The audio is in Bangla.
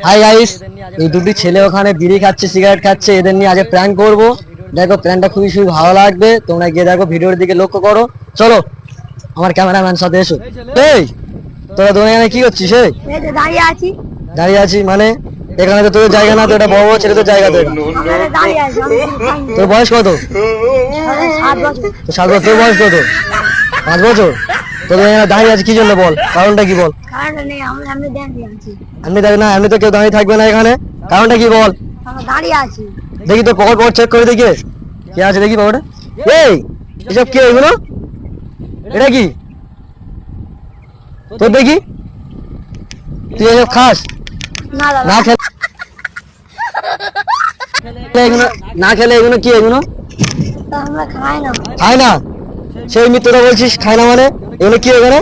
হাই গাইস, এই দুটি ছেলে ওখানে বিড়ি খাচ্ছে, সিগারেট খাচ্ছে, এদের নিয়ে আজকে প্র্যাঙ্ক করবো। দেখো প্র্যাঙ্কটা খুবই ভালো লাগবে, তোমরা গিয়ে দেখো, ভিডিওর দিকে লক্ষ্য করো। চলো আমার ক্যামেরাম্যান সাথে এসো। এই তোরা দোনে এখানে কি করছিস? দাঁড়িয়ে আছি মানে? এখানে তো তোদের জায়গা না, তো এটা বড় বড় ছেলে তোর জায়গা। তো তোর বয়স কত? 7 বছর। তোর বয়স কত? 5 বছর। তোদের এখানে দাঁড়িয়ে আছে কি জন্য বল, কারণটা কি বল? এমনি দেখ না, এমনি তো কেউ দাঁড়িয়ে থাকবে না এখানে, কারণটা কি বল? দেখি তোর পকেট চেক করে দেখি কে আছে, দেখি পকেটে। এই এসব কে এগুলো? এটা কি তোর? দেখি তুই এসব খাস? না খেলে এগুলো, না খেলে এগুলো কি? এগুলো খায় না? সেই মিত্রটা বলছিস খায় না মানে? এগুলো কি এখানে?